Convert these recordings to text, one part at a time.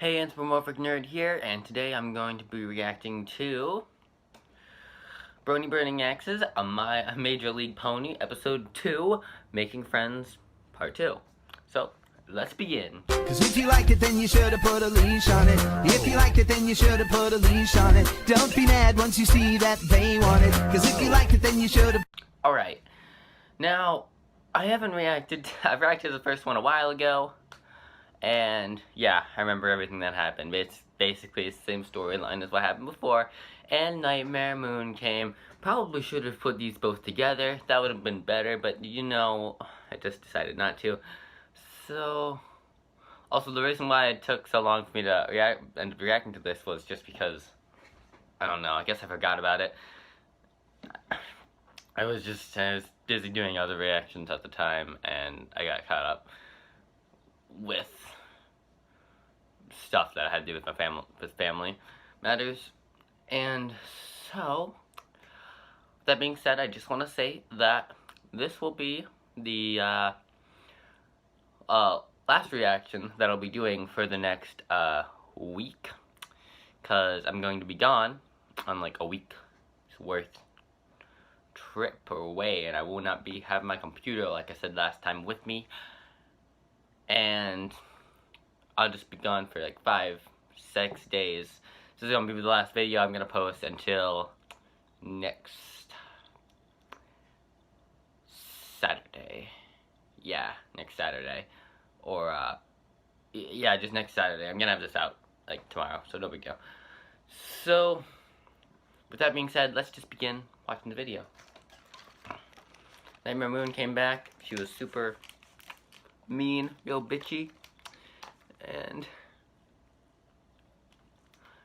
Hey, Anthropomorphic Nerd here, and today I'm going to be reacting to Brony Burning Axes, a Major League Pony, Episode 2, Making Friends, Part 2. So, let's begin. Cause if you liked it, then you should have put a leash on it. If you liked it, then you should have put a leash on it. Don't be mad once you see that they want it. Cause if you liked it, then you should have. Alright, now, I've reacted to the first one a while ago. And, yeah, I remember everything that happened. It's basically the same storyline as what happened before. And Nightmare Moon came. Probably should have put these both together. That would have been better, but, you know, I just decided not to. So, also, the reason why it took so long for me to end up reacting to this was just because, I don't know, I guess I forgot about it. I was busy doing other reactions at the time, and I got caught up with stuff that had to do with my family matters. And so, with that being said, I just want to say that this will be the last reaction that I'll be doing for the next week, because I'm going to be gone on like a week's worth trip away, and I will not be having my computer, like I said last time, with me. And I'll just be gone for like 5-6 days. This is going to be the last video I'm going to post until next Saturday. Yeah, next Saturday. Or, yeah, just next Saturday. I'm going to have this out like tomorrow, so no big deal. So, with that being said, let's just begin watching the video. Nightmare Moon came back. She was super mean, real bitchy, and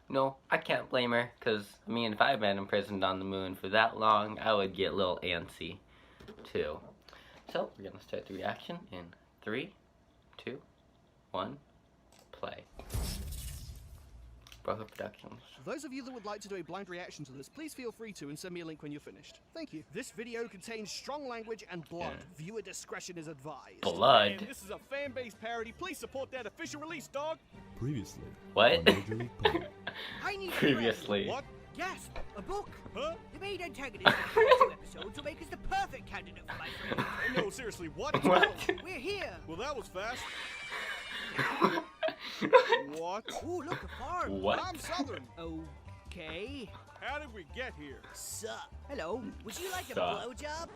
no, I can't blame her, because, I mean, if I'd been imprisoned on the moon for that long, I would get a little antsy, too. So, we're gonna start the reaction in 3, 2, 1, play. Brother Productions. For those of you that would like to do a blind reaction to this, please feel free to and send me a link when you're finished. Thank you. This video contains strong language and blood. Yeah. Viewer discretion is advised. Blood? Man, this is a fan-based parody. Please support that official release, dog. Previously. What? I need Previously. What? Yes, a book. Huh? The main antagonist of the 2 episodes will make us the perfect candidate for my friend. No, seriously, what? What? We're here. Well, that was fast. What? Ooh, look, a farm. What? I'm Southern. Okay. How did we get here? Sup. Hello. Would you like a Sup. blowjob?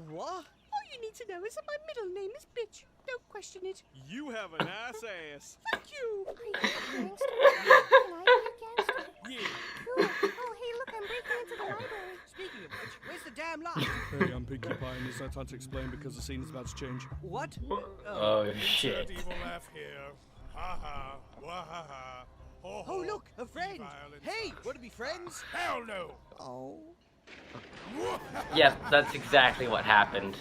What? All you need to know is that my middle name is Bitch. Don't question it. You have a nice ass. Thank you. Are you a gangster? Can I be a gangster? Yeah. Cool. Oh, hey, look, I'm breaking into the library. Speaking of which, where's the damn light? Hey, I'm Pinkie Pie, and there's no time to explain because the scene is about to change. What? Oh, shit. Evil laugh here. Ha ha. Wah ha ha. Ho, ho. Oh, look, a friend. Violence. Hey, want to be friends? Hell no. Oh. Yes, that's exactly what happened.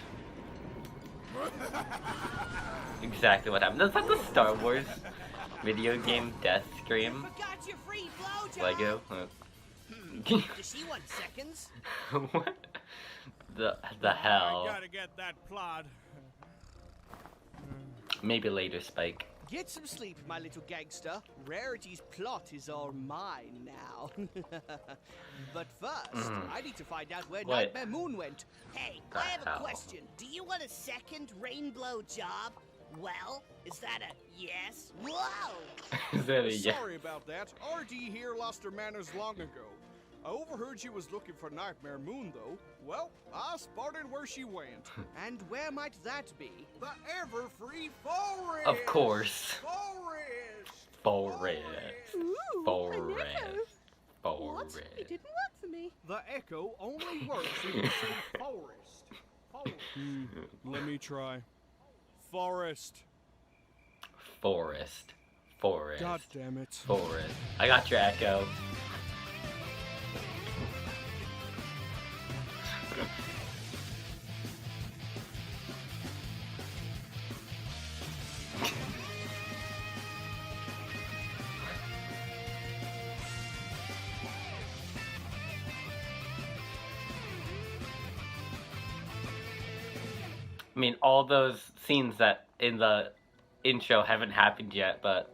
Exactly what happened. That's like the Star Wars video game death scream. Forgot your free blowjob. Lego. Does she want seconds? What the hell? I gotta get that plot. Maybe later, Spike. Get some sleep, my little gangster. Rarity's plot is all mine now. But first, I need to find out where What? Nightmare Moon went. Hey, The I have hell? a question. Do you want a second rainbow job? Well, is that a yes? Whoa! Is that a yeah? Sorry about that. RD here lost her manners long ago. I overheard she was looking for Nightmare Moon, though. Well, I spotted where she went. And where might that be? The ever-free forest! Of course. Forest! Forest. Ooh, an Forest. echo. What? Forest. It didn't work for me. The echo only works if you say forest. Forest. Let me try. Forest. Forest. Forest. God damn it. Forest. I got your echo. I mean, all those scenes that in the intro haven't happened yet, but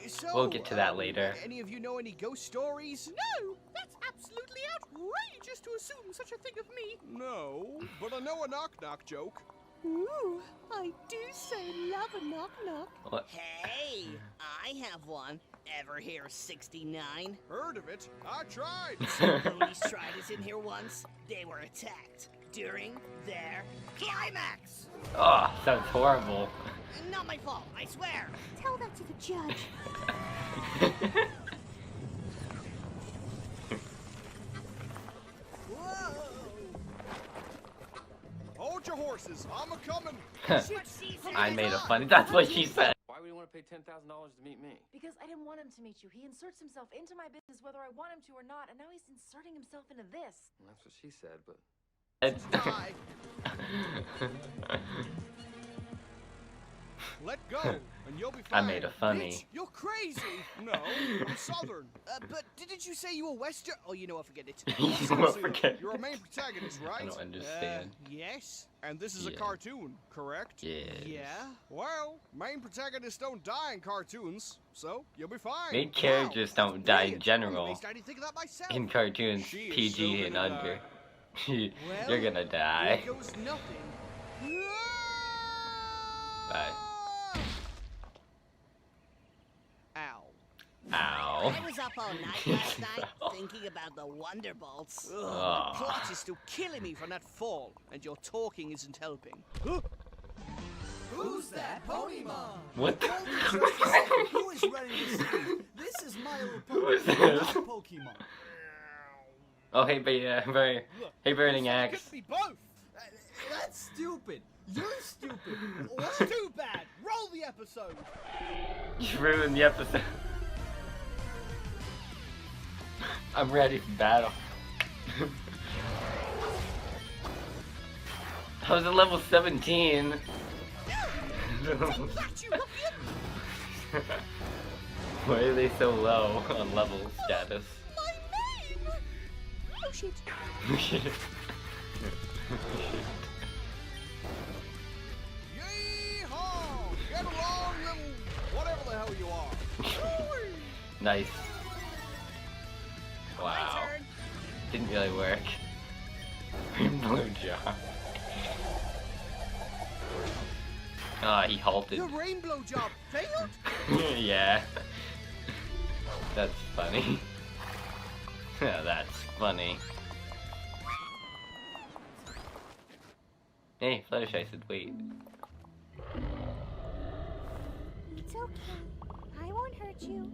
So, We'll get to that later. Any of you know any ghost stories? No, that's absolutely outrageous to assume such a thing of me. No, but I know a knock-knock joke. Ooh, I do so love a knock-knock. What? Hey, I have one. Ever hear of 69? Heard of it? I tried. Police tried us in here once. They were attacked during their climax. Oh, sounds horrible. Not my fault, I swear. Tell that to the judge. Whoa! Hold your horses. I'm a-coming. I made a funny. That's what she said. Why would you want to pay $10,000 to meet me? Because I didn't want him to meet you. He inserts himself into my business whether I want him to or not, and now he's inserting himself into this. Well, that's what she said, but Die. Let go, and you'll be I fine. made a funny. Bitch, you're crazy. No, I'm Southern. But didn't you say you were Western? Oh, you know what? Forget it. You won't forget. You're a main protagonist, right? I don't understand. Yes. And this is a Yeah. cartoon, correct? Yeah. Yeah. Well, main protagonists don't die in cartoons, so you'll be fine. Main characters don't die in general. I started thinking that myself. In cartoons, She is PG so and gonna under. Well, You're gonna die. Here goes nothing. Bye. Ow. Ow. I was up all night last night thinking about the Wonderbolts. Ugh, Aw. the plot is still killing me from that fall, and your talking isn't helping. Who's that pony mom? What the? Who is running the city? This is my little Who is pony, this? not Pokemon. Oh, hey, hey, burning axe. Could be both. That's stupid. You're stupid. What's too bad? Roll the episode. You ruined the episode. I'm ready for battle. I was at level 17. Why are they so low on level status? My name! Oh shit. Yee-haw! Get along, little whatever the hell you are. Nice. Wow. turn. Didn't really work. Blue job. Ah, he halted. The rainbow job failed. Yeah. That's funny. Yeah, that's funny. Hey, Fluttershy said wait. It's okay. I won't hurt you.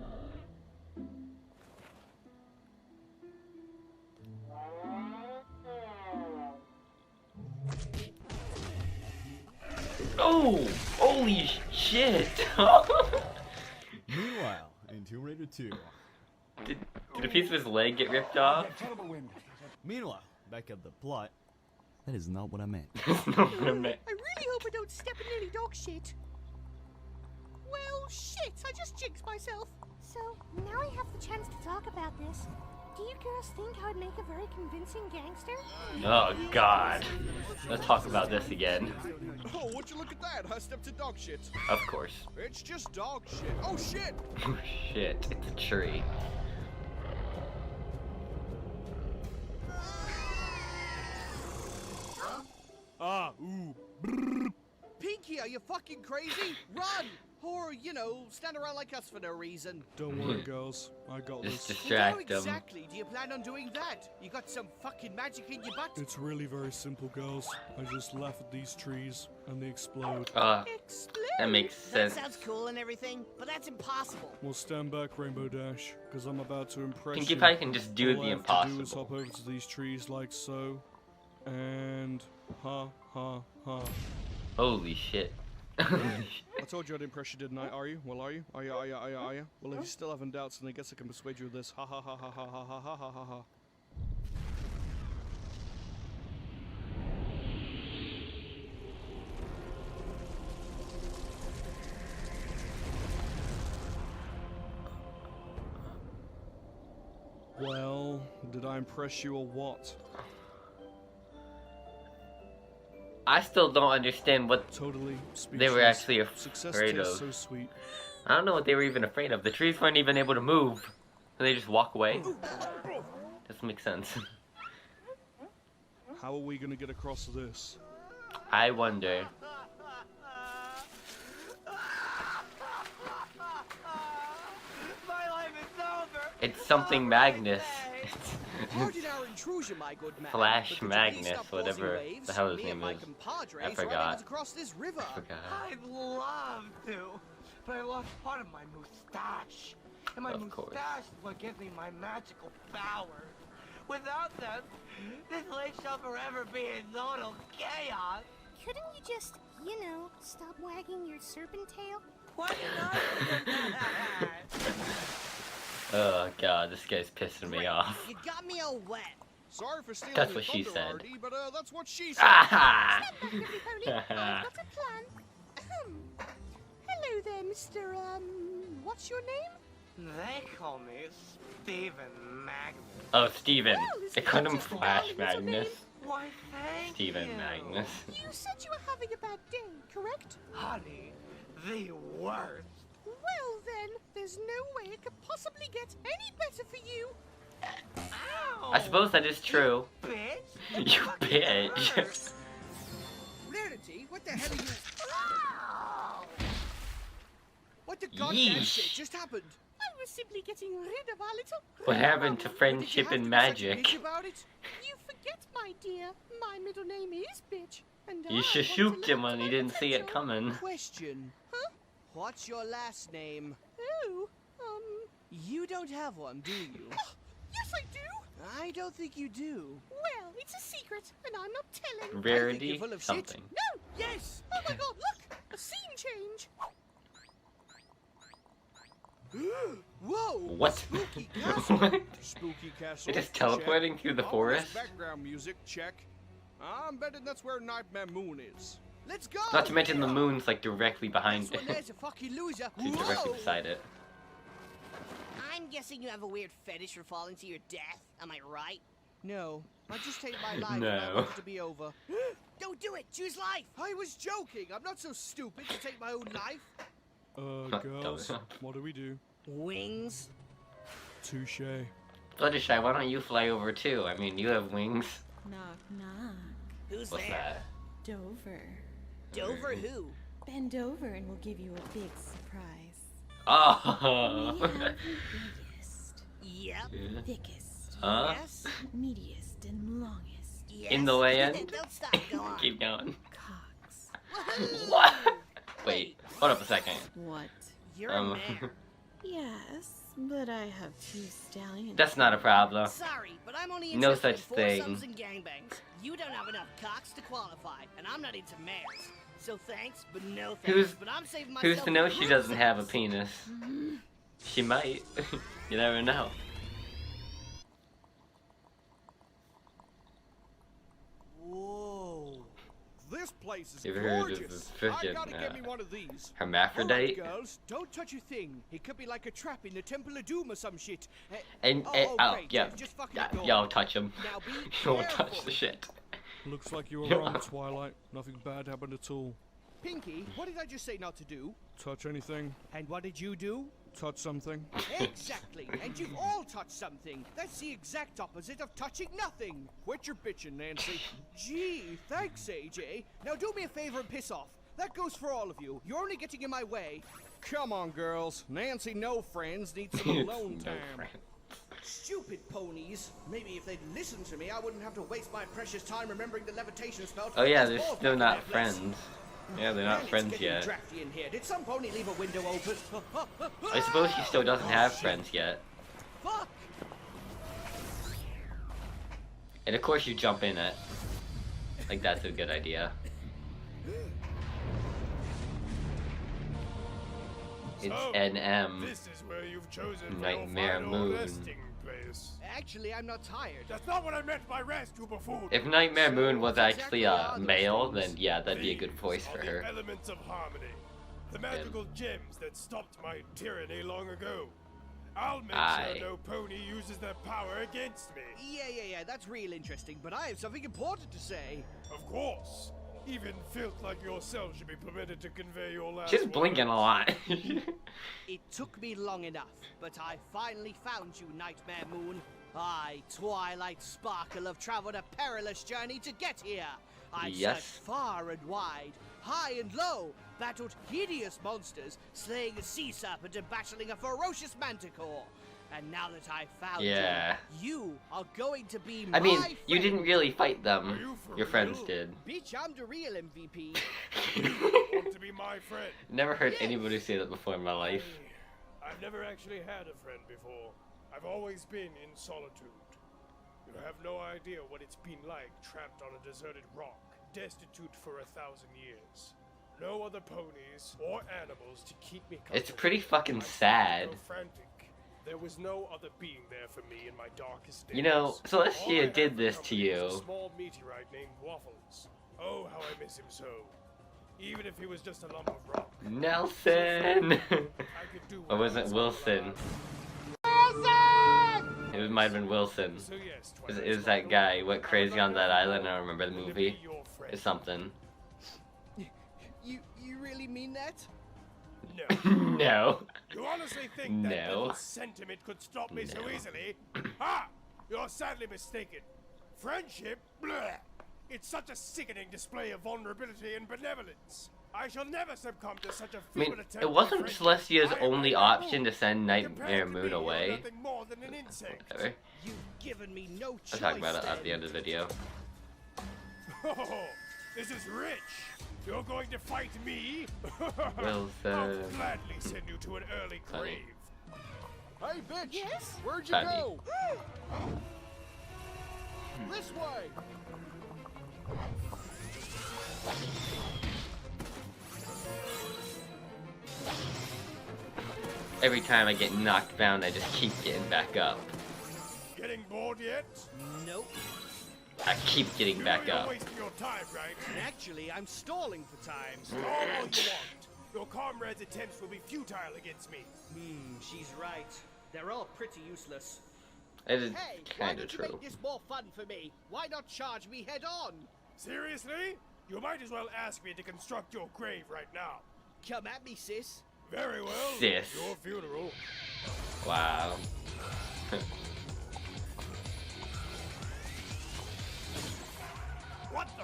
Oh! Holy shit! Meanwhile, in Tomb Raider 2. did a piece of his leg get ripped off? Meanwhile, back at the plot. That is not what I meant. That's not what I meant. I really hope I don't step in any dog shit. Well, shit, I just jinxed myself. So, now I have the chance to talk about this. Do you girls think I would make a very convincing gangster? Oh god. Let's talk about this again. Oh, would you look at that? I stepped in dog shit. Of course. It's just dog shit. Oh, shit! Oh shit, it's a tree. Pinky, are you fucking crazy? Run! Or, you know, stand around like us for no reason. Don't worry, girls. I got Just this. How distract them. exactly do you plan on doing that? You got some fucking magic in your butt? It's really very simple, girls. I just laugh at these trees, and they explode. Explode. That makes That sense. sounds cool and everything, but that's impossible. Well, stand back, Rainbow Dash, because I'm about to impress Pinkie you. Pie can just do All the I have to do is impossible. hop over to these trees like so, and ha ha ha. Holy shit. I told you I'd impress you, didn't I? Are you? Well, are you? Are you? Are you? Are you? Are you? Well, if you're still having doubts, then I guess I can persuade you with this. Ha ha ha ha ha ha ha ha ha ha ha. Well, did I impress you or what? I still don't understand what Totally. they were speechless. actually Success afraid tastes of. so sweet. I don't know what they were even afraid of. The trees weren't even able to move. So they just walk away. Doesn't make sense. How are we gonna get across this? I wonder. My life is over. It's something Magnus. Pardon our intrusion, my good man. Flash but could you Magnus, please stop whatever causing waves? the hell his Me and name my is. compadres I are forgot. unable to cross this river. I forgot. I'd love to, but I lost part of my mustache. And my Of course. mustache is what gives me my magical power. Without them, this lake shall forever be in total chaos. Couldn't you just, you know, stop wagging your serpent tail? Why not? Oh god, this guy's pissing me off. You got me all wet. Sorry for stealing That's your what she thunder, said. Artie, but that's what she said. Ah! Stand back, every pony. I've got a plan. Ahem. Hello there, Mr. What's your name? They call me Stephen Magnus. Oh, Steven. Well, isn't They call that him just a Flash darling little Magnus. Why, thank Steven you. Magnus. You said you were having a bad day, correct? Honey, the worst. Well then, there's no way it could possibly get any better for you. Ow! I suppose that is true. Bitch! You bitch. Rarity, what the hell are you? Ow! What the goddamn Yeesh. shit just happened? I was simply getting rid of our little... What happened to Did you friendship have to and be such a magic? bitch about it? You forget, my dear. My middle name is Bitch. And You I should want to shoot live him up when to he my didn't see it potential. coming. Question. Huh? What's your last name? Oh, You don't have one, do you? yes I do. I don't think you do. Well, it's a secret, and I'm not telling. Rarity you're full of shit. something. No! Yes! Oh my god, look! A scene change! Whoa! What? Spooky castle. What? Spooky castle. It is teleporting check. through the Ominous forest? Background music, check. I'm betting that's where Nightmare Moon is. Let's go! Not to mention the moon's like directly behind That's it. when there's a fucking loser. She's directly Whoa! beside it. I'm guessing you have a weird fetish for falling to your death. Am I right? No. I just take my life and I No. want it to be over. Don't do it! Choose life! I was joking! I'm not so stupid to take my own life. Girls, Don't. what do we do? Wings? Touche. Fluttershy, why don't you fly over too? I mean, you have wings. Knock, knock. Who's What's there? that? Dover. Dover who? Bend over and we'll give you a big surprise. Oh! We have the biggest, Yep. thickest, Huh? Yes? meatiest, and longest Yes. In the land? Don't stop. Go on. Keep going. cocks. Woohoo! What? Wait, hold up a second. What? You're a mare. Yes, but I have 2 stallions. That's not a problem. Sorry, but I'm only No interested such in thing. foursomes and gangbangs. You don't have enough cocks to qualify, and I'm not into mares. So thanks, but no thanks. Who's- but I'm saving myself Who's to know for she doesn't have a princess. penis? She might. You never know. Whoa. This place is You ever heard of gorgeous. the I frickin', gotta get me one of these. Hermaphrodite? Alright, girls, don't touch a thing. It could be like a trap in the Temple of Doom or some shit. And, great, yeah, just fucking yeah, ignore yo, me. touch him. Now be Don't touch careful. the shit. Looks like you were Yeah. wrong, Twilight. Nothing bad happened at all. Pinky, what did I just say not to do? Touch anything, And what did you do? touch something. Exactly. And you've all touched something. That's the exact opposite of touching nothing. Quit your bitching, Nancy. Gee, thanks, AJ. Now do me a favor and piss off. That goes for all of you. You're only getting in my way. Come on, girls. Nancy, no friends, needs some alone No time. friend. Stupid ponies. Maybe if they'd listened to me, I wouldn't have to waste my precious time remembering the levitation spell. Oh yeah, There's they're balls still back in not their place. friends. Yeah, they're Man, not it's friends getting yet. drafty in here. Did some pony leave a window open? I suppose she still doesn't have friends yet. Fuck! And of course you jump in it. Like that's a good idea. It's NM. This is where you've chosen Nightmare for your Moon. final resting place. Actually, I'm not tired. That's not what I meant by rest, you buffoon. If Nightmare Moon was actually exactly are male, those then yeah, that'd be a good These voice are for the her. elements of harmony. The magical gems that stopped my tyranny long ago. I'll make Aye. sure no pony uses their power against me. Yeah, that's real interesting, but I have something important to say. Of course. Even filth like yourself should be permitted to convey your last She's blinking a lot. It took me long enough, but I finally found you, Nightmare Moon. I, Twilight Sparkle, have traveled a perilous journey to get here. I've Yes. searched far and wide, high and low, battled hideous monsters, slaying a sea serpent and battling a ferocious manticore. And now that I've found Yeah. you are going to be my I mean, friend. you didn't really fight Are them. you for Your friends real? did. Bitch, I'm the real MVP. Want to be my friend? Never heard anybody say that before in my life. I've never actually had a friend before. I've always been in solitude. You have no idea what it's been like trapped on a deserted rock, destitute for 1,000 years. No other ponies or animals to keep me company. It's pretty fucking I started to sad. go frantic. There was no other being there for me in my darkest days. You know, All I Celestia had did for this to company was you. a small meteorite named Waffles. Oh, how I miss him so. Even if he was just a lump of rock. Nelson! I could do Or was it without Wilson? It might have been Wilson. So yes, It was that guy who went crazy on that island. I don't remember the Would it movie. be your friend? It's something. You really mean that? No. No. You honestly think that No. little sentiment could stop me so No. easily? Ah! You're sadly mistaken. Friendship? Bleh! It's such a sickening display of vulnerability and benevolence. I shall never succumb to such a I feeble mean, attempt it wasn't at friendship. Celestia's I am only Nightmare option Moon. to send Nightmare Compared to Moon me, you're away. nothing more than an insect. Whatever. You've given me no choice. I'll talk about it at the then. end of the video. Oh, this is rich. You're going to fight me? Wilson. I'll gladly send you to an early Funny. grave. Hey, bitch! Yes? Where'd you Funny. go? This way! Every time I get knocked down, I just keep getting back up. Getting bored yet? Nope. I keep getting You know back you're up. wasting your time, right? Actually, I'm stalling for time. All you want. Your comrades' attempts will be futile against me. She's right. They're all pretty useless. It is Hey, why kind of don't you true. make this more fun for me? Why not charge me head on? Seriously? You might as well ask me to construct your grave right now. Come at me, sis. Very well. Sis. Your funeral. Wow. What the?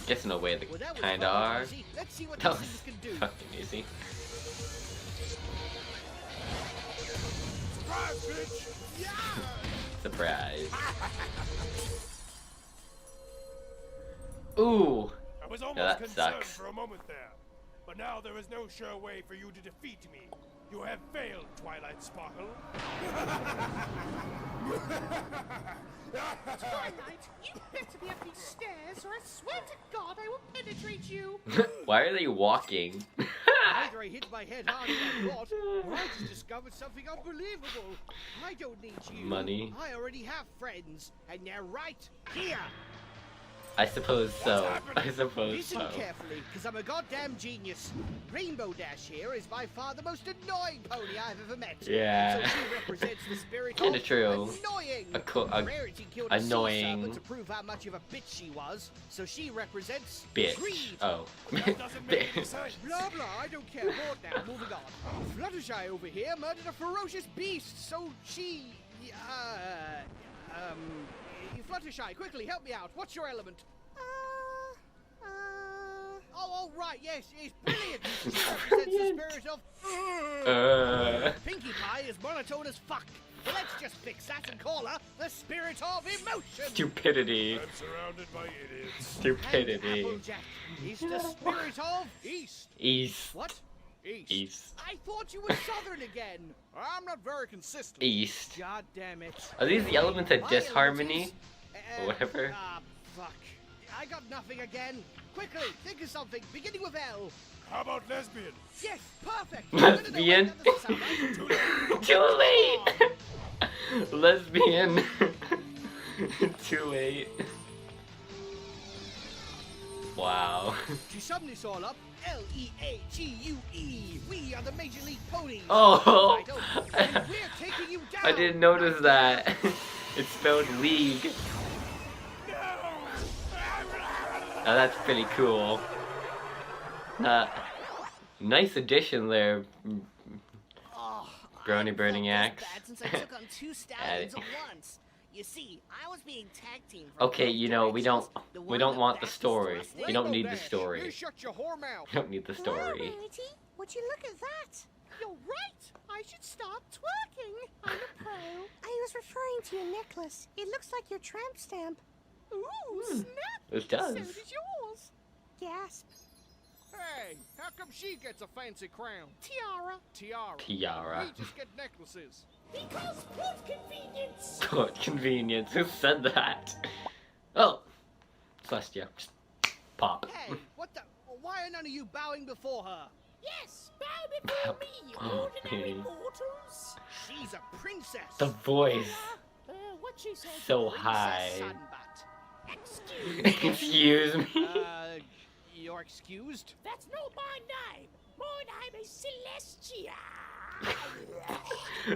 Guess in a way they Well, that was kinda fucking are. easy. Let's see what That these was things can do. fucking easy. Surprise, bitch! Surprise. Ooh. I was Yeah, almost that concerned sucks. for a moment there. But now there is no sure way for you to defeat me. You have failed, Twilight Sparkle. Twilight, you better be up these stairs, or I swear to God I will penetrate you. Why are they walking? Either I hit my head hard as I thought, or I just discovered something unbelievable. I don't need you. Money. I already have friends, and they're right here. I suppose so. I suppose Listen so. carefully, because I'm a goddamn genius. Rainbow Dash here is by far the most annoying pony I've ever met. Yeah. So she represents the spirit Kinda of true. annoying. Annoying. Rarity killed a sea serpent to prove how much of a bitch she was. So she represents Bitch. greed. Oh. That doesn't make any Bitch. sense. Blah blah, I don't care. Bored now, moving on. Fluttershy over here murdered a ferocious beast, so she... Fluttershy, quickly, help me out. What's your element? Oh, right, yes, it's brilliant. She represents the spirit of... Pinkie Pie is monotone as fuck. Well, let's just fix that and call her the spirit of emotion. Stupidity. I'm surrounded by idiots. Stupidity. And Applejack is the spirit of East. East. What? East. East. I thought you were Southern again. I'm not very consistent. East. God damn it. Are these the elements of My disharmony? element is, Or whatever? Ah, fuck. I got nothing again. Quickly, think of something, beginning with L. How about lesbian? Yes, perfect. Lesbian? No, that doesn't sound right. Too late! Lesbian. Too late. Wow. To sum this all up, League. We are the Major League Ponies. Oh. And we're taking you down. I didn't notice that. It's spelled league. Oh, that's pretty cool. Nice addition there, Brony Burning Axe. Bad since I took on 2 stallions at once. You see, I was being tag team. Okay, you know, we don't want the story. We don't need the You story. shut your whore mouth. We don't need the story. Rarity, would you look at that? You're right. I should start twerking. I'm a pro. I was referring to your necklace. It looks like your tramp stamp. Ooh, snap. It does. So does yours. Gasp. Hey, how come she gets a fancy crown? Tiara. Tiara. We just get necklaces. Because plot convenience. What convenience? Who said that? Oh, Celestia. Just pop. Hey, what the? Why are none of you bowing before her? Yes, bow before me, ordinary mortals. She's a princess. The voice. What she said. So high. Sunbutt. Excuse me. You're excused. That's not my name. My name is Celestia.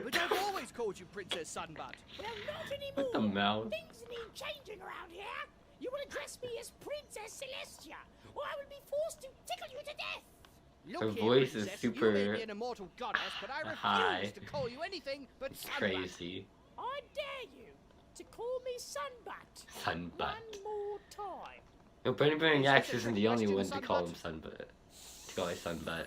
But I've always called you Princess Sunbutt. Well, not anymore. What the mouth? Things need changing around here. You will address me as Princess Celestia, or I will be forced to tickle you to death. Look Her here, voice is princess, super you may be an immortal goddess, but I refuse high. to call you anything but It's Sunbutt. crazy. I dare you to call me Sunbutt. Sunbutt. One more time. No, Brony Burning Is that Axe a isn't trick the only question, one to call Sunbutt? him Sunbutt. To call her Sunbutt.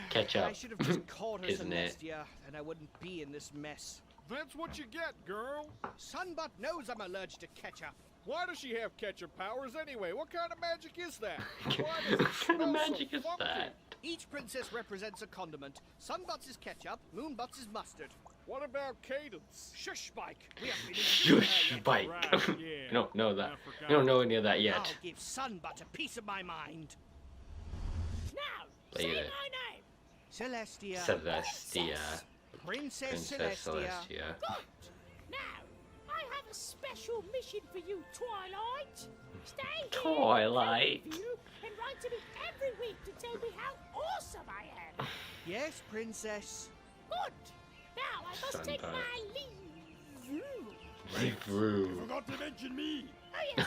Catch up. I should have just called her Isn't it? Celestia, and I wouldn't be in this mess. That's what you get, girl. Sunbutt knows I'm allergic to ketchup. Why does she have ketchup powers anyway? What kind of magic is that? Why What does it kind of smell magic so is funky? that? Each princess represents a condiment. Sunbutt's is ketchup, Moonbutt's is mustard. What about Cadence? Shush, Spike. We haven't been Shush, yet. Bike. Right, yeah. I don't know that. I forgot. I don't know any of that I'll yet. give Sunbutt a piece of my mind. Now, Play say it. my name. Celestia. Celestia. Princess Princess Celestia. Celestia. Good. Now, I have a special mission for you, Twilight. Stay here Twilight. with you and write to me every week to tell me how awesome I am. Yes, princess. Good. Now I must take Sunbutt. my leave. Through. Forgot to mention me.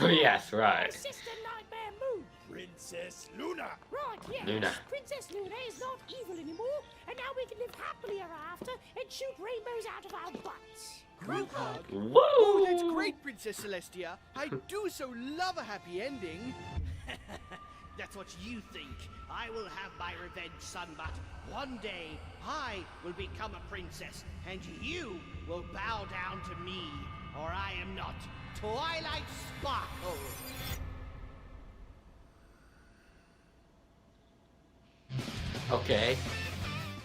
Oh yes, My right. sister Nightmare Moon. Princess Luna. Right, yes. Luna. Princess Luna is not evil anymore, and now we can live happily ever after and shoot rainbows out of our butts. Group hug. Whoa! Oh, that's great, Princess Celestia. I do so love a happy ending. That's what you think. I will have my revenge, Sunbutt. One day, I will become a princess, and you will bow down to me, or I am not Twilight Sparkle. Okay.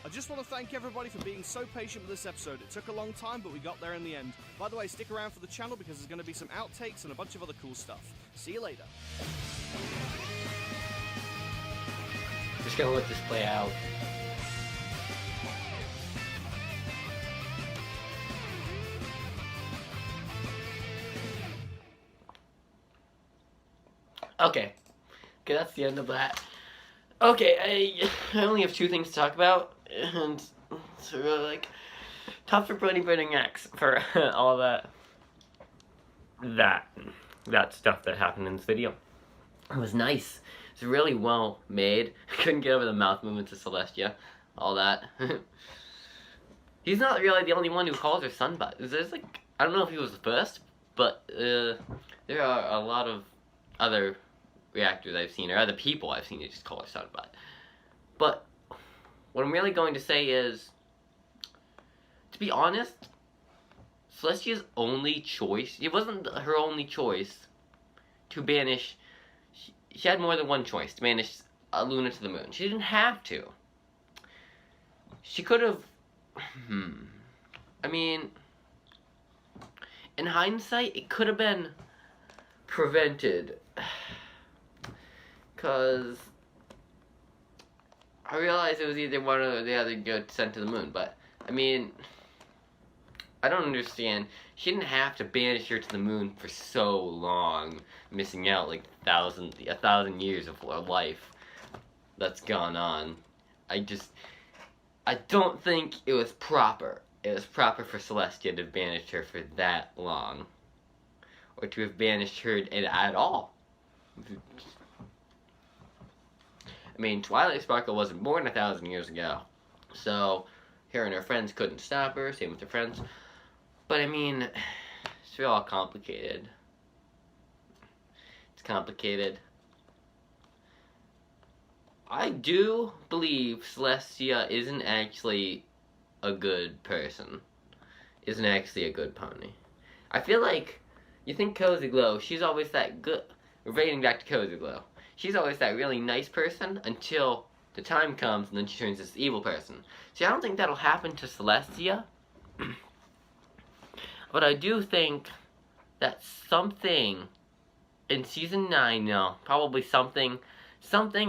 I just want to thank everybody for being so patient with this episode. It took a long time, but we got there in the end. By the way, stick around for the channel because there's going to be some outtakes and a bunch of other cool stuff. See you later. Just gonna let this play out. Okay. Okay, that's the end of that. Okay, I only have 2 things to talk about, and it's really like top for Brony Burning Axe for all that stuff that happened in this video. It was nice. It's really well made. I couldn't get over the mouth movements of Celestia. All that. He's not really the only one who calls her Sunbutt. There's like, I don't know if he was the first, but there are a lot of other reactors I've seen, or other people I've seen who just call her Sunbutt. But what I'm really going to say is, to be honest, Celestia's only choice, it wasn't her only choice to banish. She had more than one choice to banish Luna to the moon. She didn't have to. She could have. I mean, in hindsight, it could have been prevented. Because I realized it was either one or the other get sent to the moon. But, I mean, I don't understand. She didn't have to banish her to the moon for so long, missing out like a thousand years of life that's gone on. I don't think it was proper. It was proper for Celestia to banish her for that long. or to have banished her at all. I mean, Twilight Sparkle wasn't born 1,000 years ago, so her and her friends couldn't stop her, same with her friends. But I mean, it's all complicated. It's complicated. I do believe Celestia isn't actually a good person. Isn't actually a good pony. I feel like, you think Cozy Glow, she's always that good, relating back to Cozy Glow, she's always that really nice person until the time comes and then she turns this evil person. See, I don't think that'll happen to Celestia. But I do think that something in season 9, no, probably something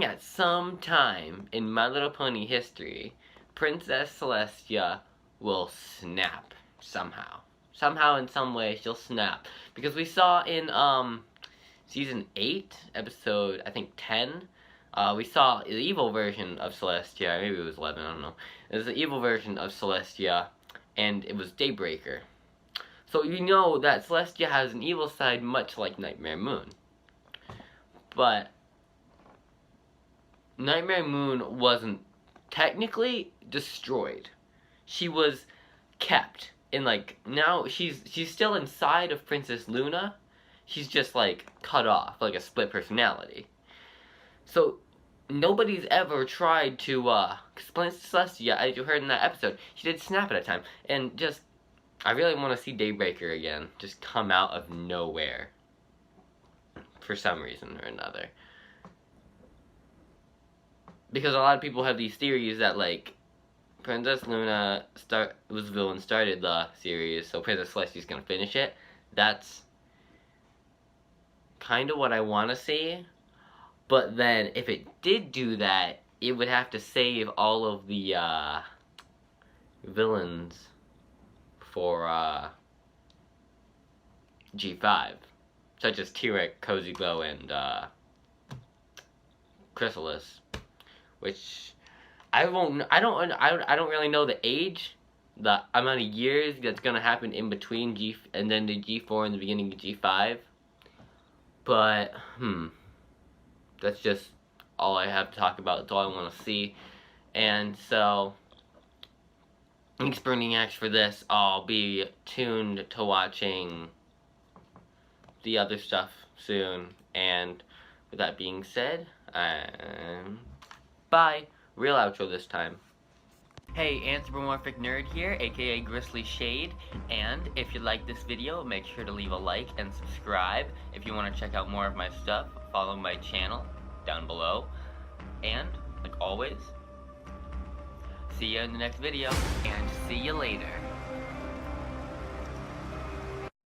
at some time in My Little Pony history, Princess Celestia will snap somehow. Somehow, in some way, she'll snap. Because we saw in season 8, episode, I think 10, we saw the evil version of Celestia. Maybe it was 11, I don't know. It was the evil version of Celestia, and it was Daybreaker. So you know that Celestia has an evil side much like Nightmare Moon. But Nightmare Moon wasn't technically destroyed. She was kept in, like, now she's still inside of Princess Luna. She's just like cut off, like a split personality. So nobody's ever tried to explain Celestia, as you heard in that episode. She did snap at a time, and just I really want to see Daybreaker again just come out of nowhere for some reason or another. Because a lot of people have these theories that, like, Princess Luna was the villain, started the series, so Princess Celestia's gonna finish it. That's kind of what I want to see. But then, if it did do that, it would have to save all of the villains for G5, such as T-Rex, Cozy Glow, and Chrysalis, which I don't really know the age, the amount of years that's gonna happen in between G and then the G4 and the beginning of G5. But that's just all I have to talk about. That's all I want to see. And so, thanks for Burning for this. I'll be tuned to watching the other stuff soon. And with that being said, bye. Real outro this time. Hey, Anthropomorphic Nerd here, aka Grizzly Shade, and if you like this video, make sure to leave a like and subscribe. If you want to check out more of my stuff, follow my channel down below. And, like always, see you in the next video, and see you later.